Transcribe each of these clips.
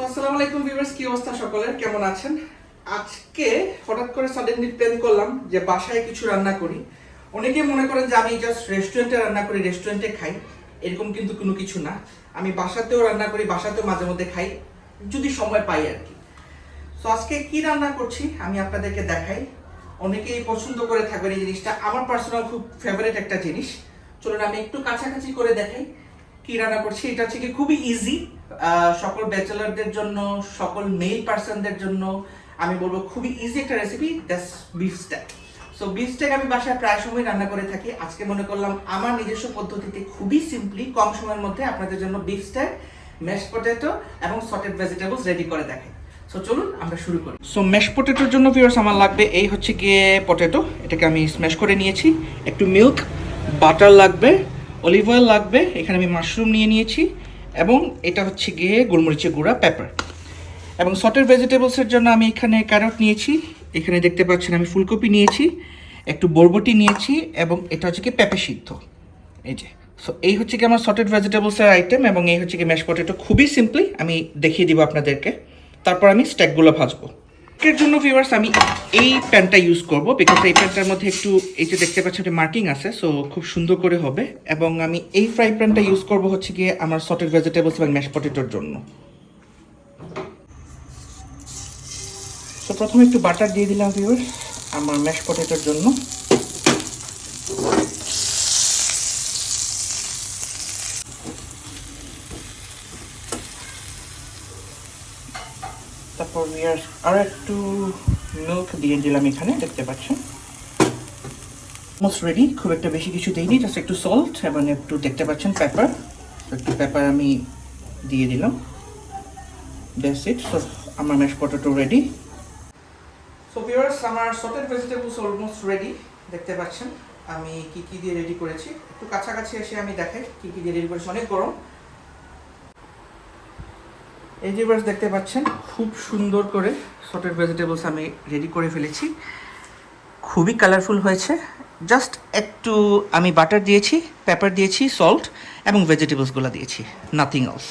আসসালামু আলাইকুম ভিউয়ার্স, কি অবস্থা সকলের, কেমন আছেন? আজকে হঠাৎ করে সাডেনলি প্ল্যান করলাম যে বাসায় কিছু রান্না করি। অনেকে মনে করেন যে আমি জাস্ট রেস্টুরেন্টে রান্না করি, রেস্টুরেন্টে খাই, এরকম কিন্তু কোনো কিছু না। আমি বাসাতেও রান্না করি, বাসাতেও মাঝে মধ্যে খাই, যদি সময় পাই আর কি। তো আজকে কি রান্না করছি আমি আপনাদেরকে দেখাই। অনেকেই পছন্দ করে থাকবেন এই জিনিসটা, আমার পার্সোনাল খুব ফেভারিট একটা জিনিস। চলুন আমি একটু কাছাকাছি করে দেখাই কি রান্না করছি। এটা হচ্ছে কি খুবই ইজি, সকল ব্যাচেলারদের জন্য, সকল মেল পার্সনদের জন্য আমি বলবো খুবই ইজি একটা recipe, that's beef stake. So beef stake আমি বাসায় প্রায় সময় রান্না করে থাকি। আজকে মনে করলাম আমার নিজস্ব পদ্ধতিতে খুবই সিম্পলি কম সময়ের মধ্যে আপনাদের জন্য বিফ স্টেক, ম্যাশ পটেটো এবং সটেড ভেজিটেবলস রেডি করে দেখাই। সো চলুন আমরা শুরু করি। সো ম্যাশ পটেটোর জন্য ভিউয়ার্স আমার লাগবে এই হচ্ছে গিয়ে পটেটো, এটাকে আমি স্ম্যাশ করে নিয়েছি। একটু মিল্ক, বাটার লাগবে, অলিভ অয়েল লাগবে, এখানে আমি মাশরুম নিয়ে নিয়েছি, এবং এটা হচ্ছে গিয়ে গোলমরিচের গুঁড়া, পেপার। এবং সটেড ভেজিটেবলসের জন্য আমি এখানে ক্যারট নিয়েছি, এখানে দেখতে পাচ্ছেন আমি ফুলকপি নিয়েছি, একটু বরবটি নিয়েছি, এবং এটা হচ্ছে কি পেঁপে সিদ্ধ, এই যে। সো এই হচ্ছে কি আমার সটেড ভেজিটেবলসের আইটেম, এবং এই হচ্ছে কি ম্যাশ পটেটো। খুবই সিম্পলি আমি দেখিয়ে দিব আপনাদেরকে, তারপর আমি স্ট্যাকগুলো ভাজবো। এর জন্য ভিউয়ার্স আমি এই প্যানটা ইউজ করব, বিকজ এই প্যানটার মধ্যে একটু এই যে দেখতে পাচ্ছেন একটা মার্কিং আছে, সো খুব সুন্দর করে হবে। এবং আমি এই ফ্রাই প্যানটা ইউজ করব হচ্ছে গিয়ে আমার সটেড ভেজিটেবলস এবং ম্যাশ পটেটোর জন্য। সো প্রথমে একটু বাটার দিয়ে দিলাম ভিউয়ার্স আমার ম্যাশ পটেটোর জন্য। তারপর ভিউয়ার্স আর একটু মিল্ক দিয়ে দিলাম, এখানে দেখতে পাচ্ছেন অলমোস্ট রেডি। খুব একটা বেশি কিছু দিইনি, জাস্ট একটু সল্ট এবং একটু দেখতে পাচ্ছেন পেপার, একটু পেপার আমি দিয়ে দিলাম, দ্যাটস ইট। সো আমার mash potato ready. So viewers আমার সটেড ভেজিটেবলস অলমোস্ট রেডি, দেখতে পাচ্ছেন আমি কি কি দিয়ে রেডি করেছি। একটু কাছাকাছি এসে আমি দেখাই কি কি দিয়ে রেডি করেছি, অনেক গরম। এই যে ভিউয়ার্স দেখতে পাচ্ছেন খুব সুন্দর করে সটেড ভেজিটেবলস আমি রেডি করে ফেলেছি, খুবই কালারফুল হয়েছে। জাস্ট একটু আমি বাটার দিয়েছি, পেপার দিয়েছি, সল্ট এবং ভেজিটেবলসগুলো দিয়েছি, নাথিং এলস।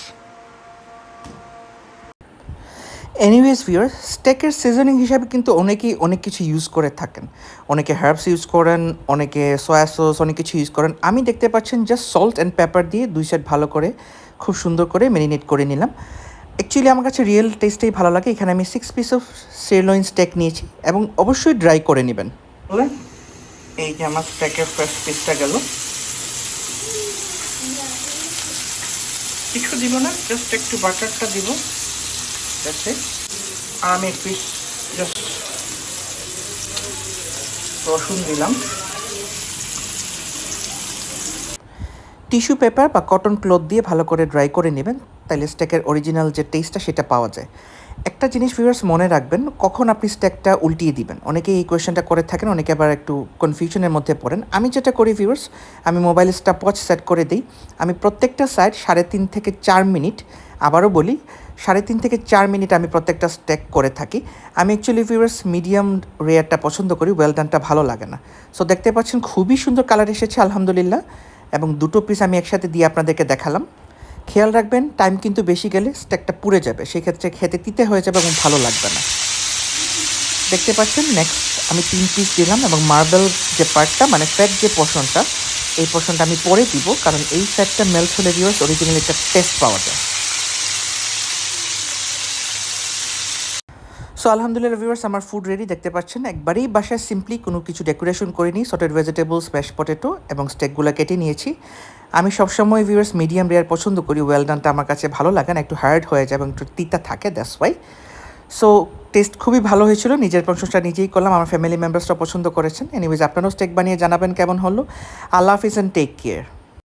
এনিওয়েজ ভিউয়ার, স্টেকের সিজনিং হিসাবে কিন্তু অনেকেই অনেক কিছু ইউজ করে থাকেন। অনেকে হার্বস ইউজ করেন, অনেকে সয়া সস, অনেক কিছু ইউজ করেন। আমি দেখতে পাচ্ছেন জাস্ট সল্ট অ্যান্ড পেপার দিয়ে দুই সাইড ভালো করে খুব সুন্দর করে ম্যারিনেট করে নিলাম। অ্যাকচুয়ালি আমার কাছে রিয়েল টেস্টেই ভালো লাগে। এখানে আমি 6 পিস অফ সিরলয়েন স্টেক নিয়েছি, এবং অবশ্যই ড্রাই করে নেবেন। এই যে আমার স্টেকের ফার্স্ট পিসটা গেল, কিছু দিব না, জাস্ট একটু বাটারটা দিব, দ্যাটস ইট। আর আমি এক পিস জাস্ট রসুন দিলাম। টিস্যু পেপার বা কটন ক্লথ দিয়ে ভালো করে ড্রাই করে নেবেন, তাইলে স্টেকের অরিজিনাল যে টেস্টটা সেটা পাওয়া যায়। একটা জিনিস ভিউয়ার্স মনে রাখবেন, কখন আপনি স্টেকটা উল্টিয়ে দিবেন। অনেকে এই কোয়েশ্চেনটা করে থাকেন, অনেকে আবার একটু কনফিউশনের মধ্যে পড়েন। আমি যেটা করি ভিউয়ার্স, আমি মোবাইল স্টপওয়াচ সেট করে দিই। আমি প্রত্যেকটা সাইড 3.5 থেকে 4 মিনিট, আবারও বলি 3.5 থেকে 4 মিনিট আমি প্রত্যেকটা স্টেক করে থাকি। আমি অ্যাকচুয়ালি ভিউয়ার্স মিডিয়াম রেয়ারটা পছন্দ করি, ওয়েল ডানটা ভালো লাগে না। সো দেখতে পাচ্ছেন খুবই সুন্দর কালার এসেছে আলহামদুলিল্লাহ, এবং দুটো পিস আমি একসাথে দিয়ে আপনাদেরকে দেখালাম। খেয়াল রাখবেন টাইম কিন্তু বেশি গেলে স্টেকটা পুড়ে যাবে, সেই ক্ষেত্রে খেতে তিতে হয়ে যাবে এবং ভালো লাগবে না। দেখতে পাচ্ছেন নেক্সট আমি 3 পিস দিলাম, এবং মার্বেল যে পার্টটা মানে ফ্যাট যে পোর্শনটা, এই পোর্শনটা আমি পরে দিব, কারণ এই ফ্যাটটা মেল্ট হলে ভিউয়ার্স অরিজিনাল একটা টেস্ট পাওয়া যায়। সো আলহামদুলিল্লাহ ভিউয়ার্স আমার ফুড রেডি, দেখতে পাচ্ছেন একবারেই বাসায় সিম্পলি কোনো কিছু ডেকোরেশন করিনি। সটেড ভেজিটেবলস, ম্যাশ পটেটো এবং স্টেকগুলো কেটে নিয়েছি। আমি সবসময় ভিউয়ার্স মিডিয়াম রেয়ার পছন্দ করি, ওয়েল ডানটা আমার কাছে ভালো লাগে না, একটু হার্ড হয়ে যায় এবং একটু তিতা থাকে, দ্যাটস ওয়াই। সো টেস্ট খুবই ভালো হয়েছিল, নিজের প্রশংসা নিজেই করলাম, আমার ফ্যামিলি মেম্বার্সরা পছন্দ করেছেন। এনিওয়েজ আপনারাও স্টেক বানিয়ে জানাবেন কেমন হলো। আল্লাহ হাফিজ অ্যান্ড টেক কেয়ার।